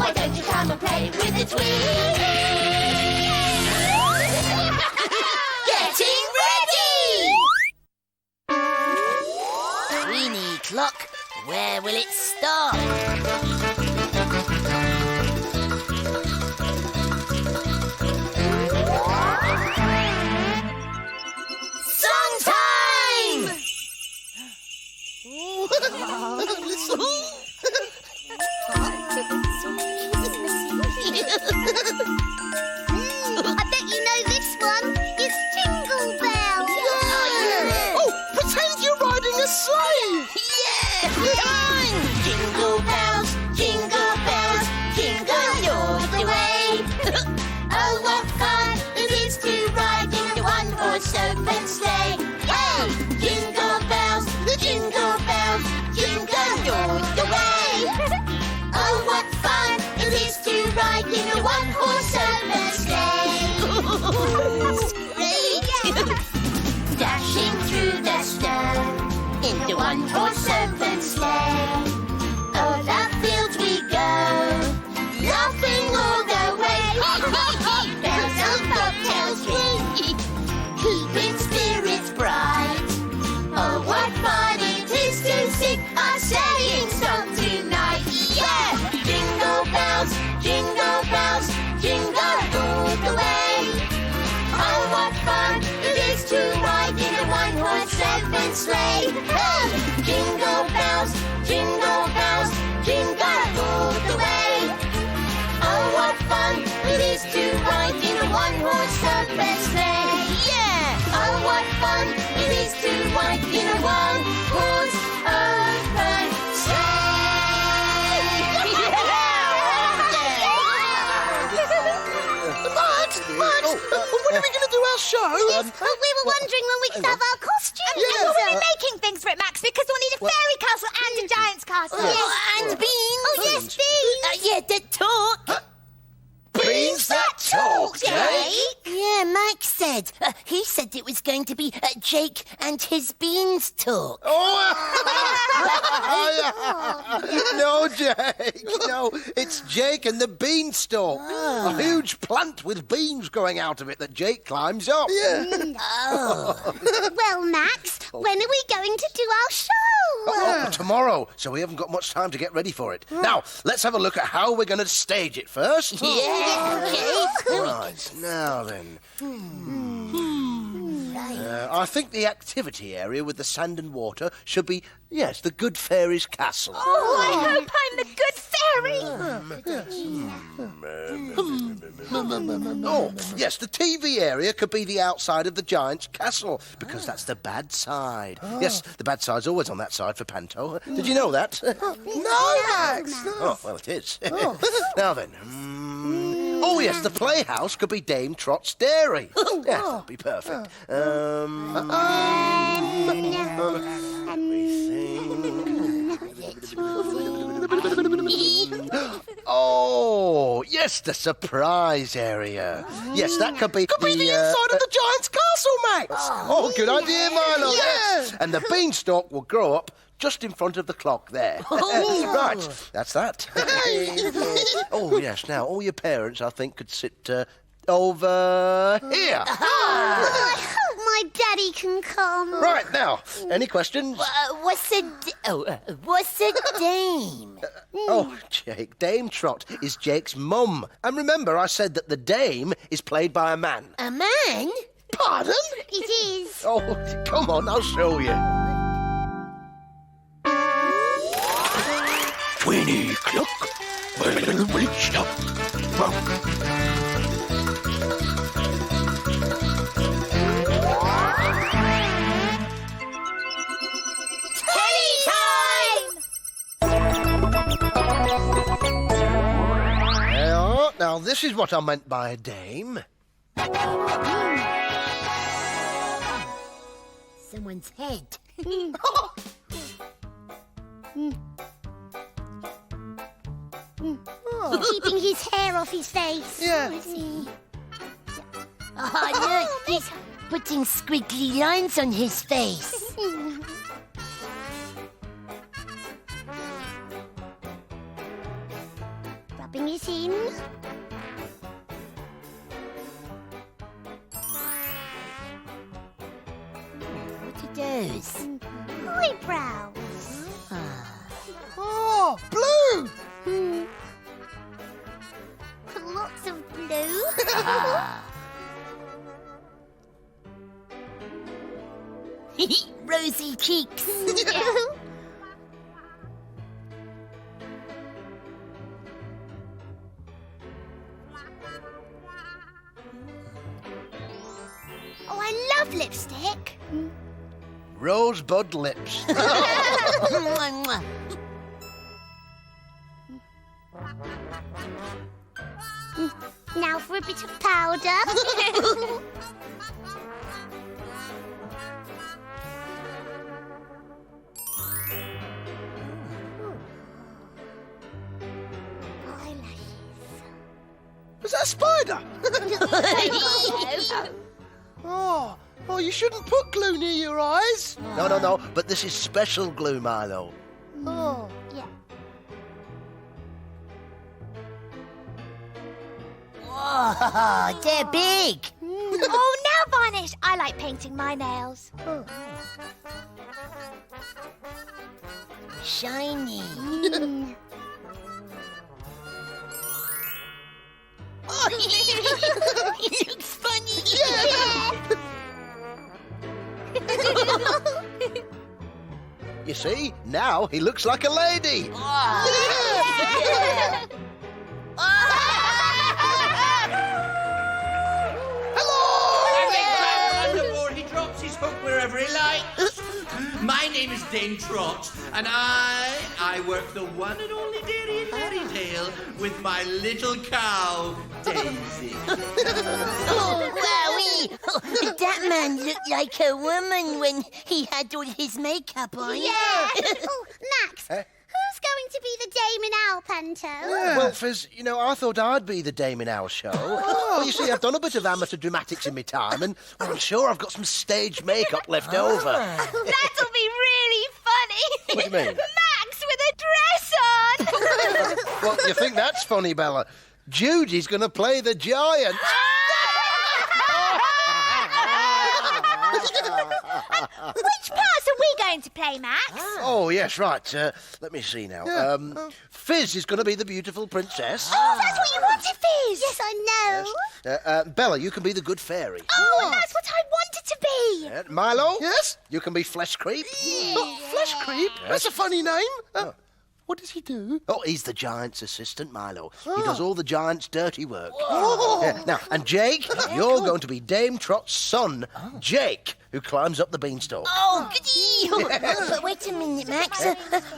Why don't you come and play with the Tweenies? Getting ready! Tweenie clock, where will it stop? Song time! I bet you know this one. It's Jingle Bells. Yeah. Oh, pretend you're riding a sleigh. Yeah! Come on! Jingle bells, jingle all the way. Oh, what fun it is to ride in the one-horse open sleigh. Hey! Jingle bells, jingle all the way. Oh, what fun it is to ride in a one-horse open sleigh. Great! Dashing through the snow in the one-horse open sleigh. O'er the fields we go, laughing all the way. Bells on bobtails ring, keeping spirits bright. Oh, what fun it is to sing our sleighing song tonight. Yeah! Jingle bells, jingle all the way. Oh, what fun it is to ride in a one-horse open sleigh. Oh, jingle bells, jingle all the way. Oh, what fun it is to ride in a one-horse open sleigh. Yeah! Oh, what fun it is to ride in a one-horse open sleigh. Max, when are we going to do our show? Yes, we were wondering when we could have our costumes. Yes, well, we're making things for it, Max, because we'll need a fairy castle and a giant's castle. Oh, and beans. Oh, yes, beans. Yeah, that talk. Beans that talk, Jake? Yeah, Mike said. He said it was going to be Jake and his beans talk. No, Jake. No, it's Jake and the beanstalk. A huge plant with beans growing out of it that Jake climbs up. Well, Max, when are we going to do our show? Tomorrow, so we haven't got much time to get ready for it. Now, let's have a look at how we're going to stage it first. Yeah, okay. Right, now then. I think the activity area with the sand and water should be, yes, the Good Fairy's castle. Oh, I hope I'm the good fairy. Oh, yes, the TV area could be the outside of the giant's castle, because that's the bad side. Yes, the bad side's always on that side for Panto. Did you know that? No, Max. Oh, well, it is. Now then. Oh, yes, the playhouse could be Dame Trot's Dairy. Yes, that'd be perfect. Let me think. Oh, yes, the surprise area. Yes, that could be the inside of the giant's castle, Max. Oh, good idea, Milo. Yes. And the beanstalk will grow up just in front of the clock there. Right, that's that. Oh, yes, now, all your parents, I think, could sit over here. I hope my daddy can come. Right, now, any questions? What's a dame? Oh, Jake, Dame Trot is Jake's mum. And remember, I said that the dame is played by a man. A man? Pardon? It is. Oh, come on, I'll show you. Tweenie clock, where will it stop? Now, this is what I meant by a dame. Someone's head. Keeping his hair off his face. Yeah. Is he? Oh, look, he's putting squiggly lines on his face. Rub rubbing it in. What are those? Eyebrows. Oh, blue! Lots of blue. Rosy cheeks. Oh, I love lipstick. Rosebud lips. Mwah, mwah. Now for a bit of powder. Was that a spider? Oh, you shouldn't put glue near your eyes. No, but this is special glue, Milo. Oh, yeah. Whoa, they're big. Oh, now Varnish. I like painting my nails. Shiny. Oh, he looks funny. You see, now he looks like a lady. Before he drops his hook wherever he likes. My name is Dame Trot, and I work the one and only dairy in Merrydale with my little cow, Daisy. Oh, wowie! That man looked like a woman when he had all his makeup on. Yeah. Oh, Max, who's going to be the Dame in our panto? Well, Fizz, I thought I'd be the Dame in our show. Well, you see, I've done a bit of amateur dramatics in my time, and I'm sure I've got some stage makeup left over. That'll be really funny. What do you mean? Max with a dress on. Well, you think that's funny, Bella? Judy's going to play the giant. Which parts are we going to play, Max? Oh, yes, right. Let me see now. Fizz is going to be the beautiful princess. Oh, that's what you wanted, Fizz. Yes, I know. Bella, you can be the good fairy. Oh, that's what I wanted to be. Milo? Yes? You can be Flesh Creep. Flesh Creep? That's a funny name. What does he do? Oh, he's the giant's assistant, Milo. He does all the giant's dirty work. Yeah, now, and Jake, you're going to be Dame Trot's son, Jake, who climbs up the beanstalk. Oh, goody! But wait a minute, Max.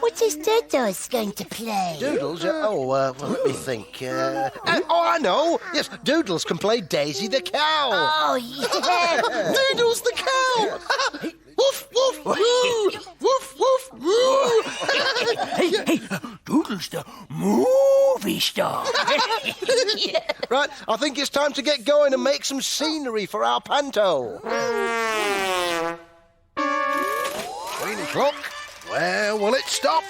What is Doodles going to play? Doodles? Well, let me think. I know. Yes, Doodles can play Daisy the cow. Oh, yeah. Doodles the cow. Woof, woof, woo. Woof, woof, woo. Hey, Doodles the movie star. Right, I think it's time to get going and make some scenery for our panto. 3 o'clock. Where will it stop?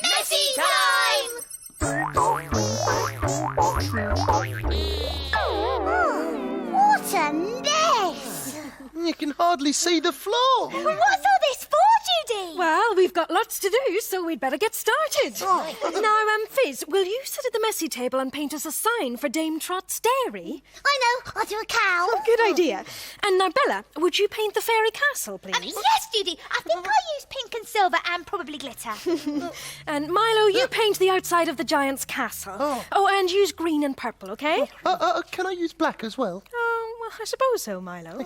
Messy time! What a mess! You can hardly see the floor. What's all this for, Judy? Well, we've got lots to do, so we'd better get started. Now, Fizz, will you sit at the messy table and paint us a sign for Dame Trot's Dairy? I know, I'll do a cow. Good idea. And now, Bella, would you paint the fairy castle, please? Yes, Judy. I think I'll use pink and silver and probably glitter. And Milo, you paint the outside of the giant's castle. Oh, and use green and purple, OK? Can I use black as well? Oh, well, I suppose so, Milo.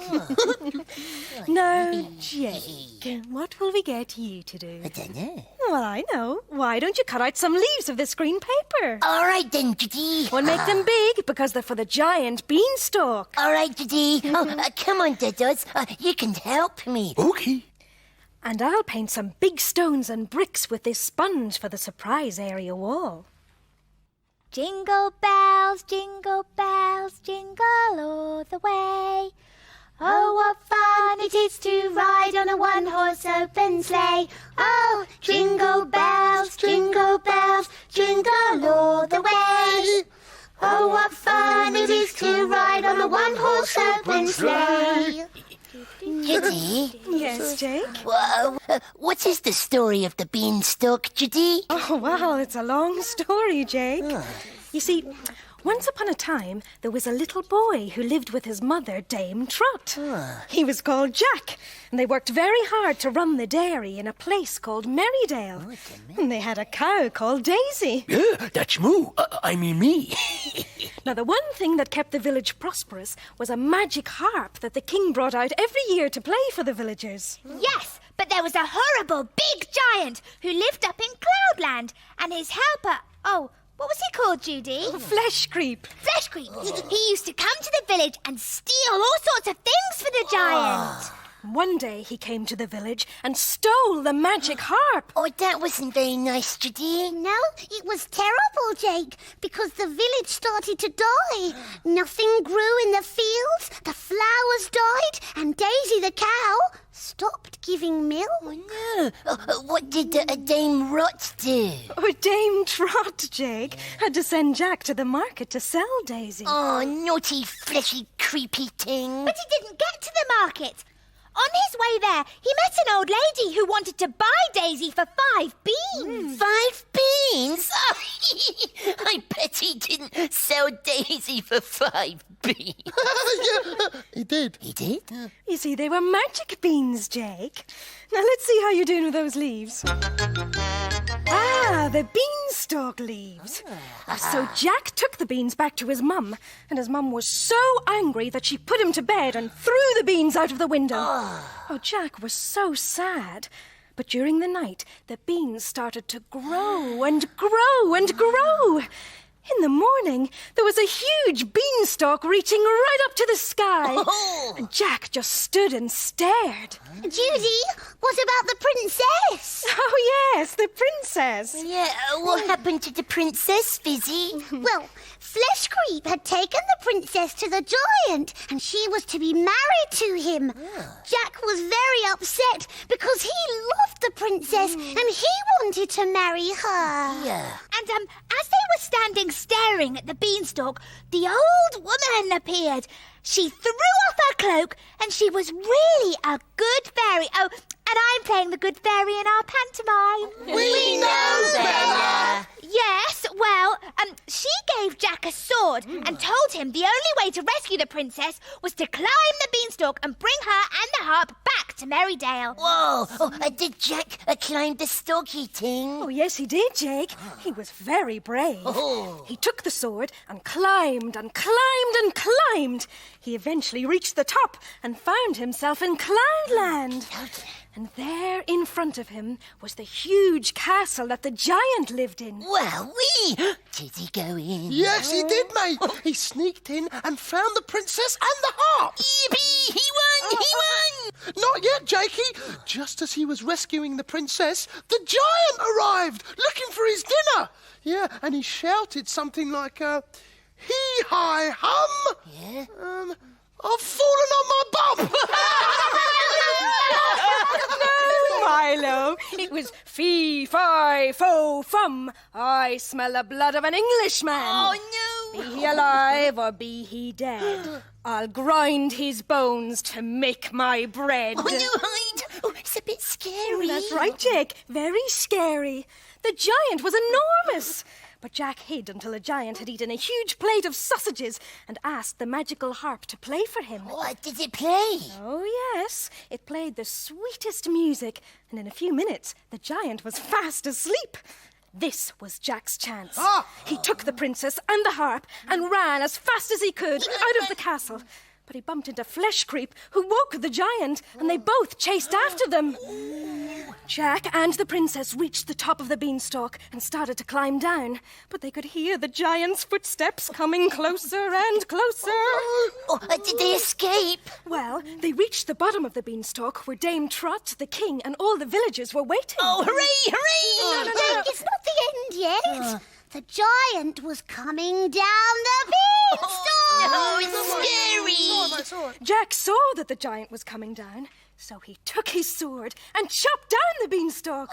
Now, Jake, what will we get you to do? I don't know. Well, I know. Why don't you cut out some leaves of this green paper? All right, then, Judy. We'll make them big because they're for the giant beanstalk. All right, Judy. Come on, Doodles. You can help me. Okay. And I'll paint some big stones and bricks with this sponge for the surprise area wall. Jingle bells, jingle all the way. a one-horse open sleigh. Oh, jingle bells, jingle all the way. Oh, what fun it is to ride on a one-horse open sleigh. Judy? Yes, Jake? What is the story of the beanstalk, Judy? Oh, well, it's a long story, Jake. You see, once upon a time, there was a little boy who lived with his mother, Dame Trot. He was called Jack, and they worked very hard to run the dairy in a place called Merrydale. And they had a cow called Daisy. Yeah, that's moo. I mean me. Now, the one thing that kept the village prosperous was a magic harp that the king brought out every year to play for the villagers. Yes, but there was a horrible big giant who lived up in Cloudland, and his helper... Oh, what was he called, Judy? Flesh Creep. Flesh Creep. He used to come to the village and steal all sorts of things for the giant. One day he came to the village and stole the magic harp. Oh, that wasn't very nice, Judy. No, it was terrible, Jake, because the village started to die. Nothing grew in the fields, the flowers died, and Daisy the cow stopped giving milk. Oh, no. What did Dame Rot do? Oh, Dame Trot, Jake, had to send Jack to the market to sell Daisy. Oh, naughty, fleshy, creepy thing. But he didn't get to the market. On his way there, he met an old lady who wanted to buy Daisy for 5 beans. 5 beans? Oh, I bet he didn't sell Daisy for 5 beans. Yeah, he did. He did? You see, they were magic beans, Jake. Now let's see how you're doing with those leaves. The beanstalk leaves. So Jack took the beans back to his mum, and his mum was so angry that she put him to bed and threw the beans out of the window. Oh, Jack was so sad. But during the night, the beans started to grow and grow and grow. In the morning, there was a huge beanstalk reaching right up to the sky. And Jack just stood and stared. Judy, what about the princess? Oh, yes, the princess. Yeah, what happened to the princess, Fizzy? Well, Flesh Creep had taken the princess to the giant, and she was to be married to him. Jack was very upset because he loved the princess and he wanted to marry her. Yeah. And as they were standing staring at the beanstalk, the old woman appeared. She threw off her cloak, and she was really a good fairy. Oh, and I'm playing the good fairy in our pantomime. We know, Bella. Yes, well, she gave Jack a sword and told him the only way to rescue the princess was to climb the beanstalk and bring her and the harp back to Merrydale. Whoa! Did Jack climb the stalky thing? Oh, yes, he did, Jake. He was very brave. He took the sword and climbed and climbed and climbed. He eventually reached the top and found himself in Cloudland. And there in front of him was the huge castle that the giant lived in. Well, did he go in? Yes, he did, mate. He sneaked in and found the princess and the harp. Yippee! He won! He won! Not yet, Jakey. Just as he was rescuing the princess, the giant arrived, looking for his dinner. Yeah, and he shouted something like, hee-hi-hum. Yeah? I've fallen on my bum. No, Milo. It was fee-fi-fo-fum. I smell the blood of an Englishman. Oh, no. Be he alive or be he dead, I'll grind his bones to make my bread. Oh, no, hide. Oh, it's a bit scary. That's right, Jake. Very scary. The giant was enormous. But Jack hid until the giant had eaten a huge plate of sausages and asked the magical harp to play for him. What did it play? Oh, yes. It played the sweetest music, and in a few minutes, the giant was fast asleep. This was Jack's chance. He took the princess and the harp and ran as fast as he could out of the castle. But he bumped into Flesh Creep, who woke the giant, and they both chased after them. Jack and the princess reached the top of the beanstalk and started to climb down, but they could hear the giant's footsteps coming closer and closer. Did they escape? Well, they reached the bottom of the beanstalk where Dame Trot, the king, and all the villagers were waiting. Oh, hooray, hooray! Jake, it's not the end yet. The giant was coming down the beanstalk. Oh, it's scary. Jack saw that the giant was coming down, so he took his sword and chopped down the beanstalk.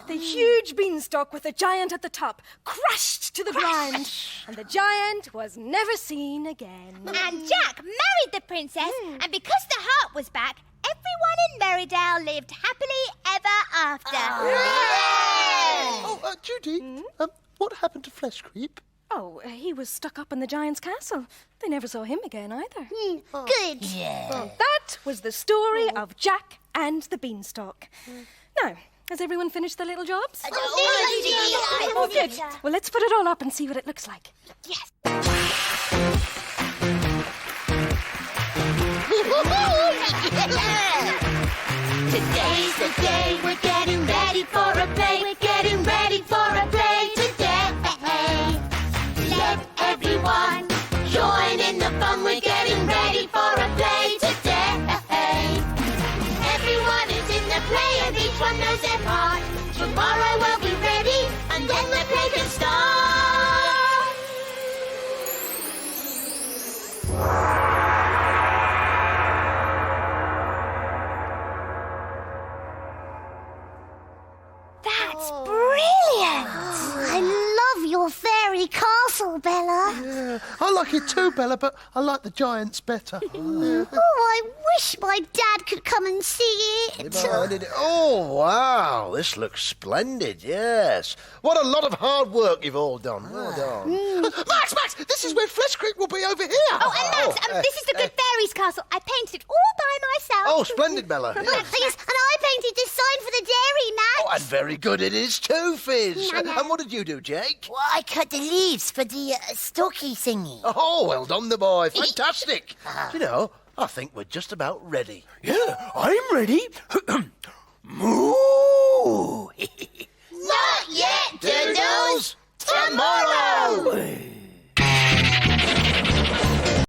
The huge beanstalk with the giant at the top crashed to the ground, and the giant was never seen again. And Jack married the princess, and because the harp was back, everyone in Merrydale lived happily ever after. Oh, Judy, what happened to Flesh Creep? Oh, he was stuck up in the giant's castle. They never saw him again either. Good. That was the story of Jack and the beanstalk. Now, has everyone finished their little jobs? Oh, good. Well, let's put it all up and see what it looks like. Yes. Today's the day we're getting ready for a play. We're getting ready for a play today. Let everyone join in the fun. We're getting ready for a play today. Everyone is in the play and each one knows their part. Tomorrow we'll be ready and then the play can start. That's brilliant. I love your fairy castle, Bella. Yeah, I like it too, Bella, but I like the giants better. Oh, I wish my dad could come and see it. Oh, wow. This looks splendid, yes. What a lot of hard work you've all done. Well done. Max, this is where Flesh Creep will be over here. Oh, and Max, this is the Good Fairy's castle. I painted it all by myself. Oh, splendid, Bella. Yes, Yes. and I painted this sign for the dairy, Max. Oh, and very good it is too, Fizz. And what did you do, Jake? Well, I cut the leaves for the stalky thingy. Oh, well done, the boy. Fantastic. Do you know, I think we're just about ready. Yeah, I'm ready. Moo! Not yet, Doodles! Tomorrow!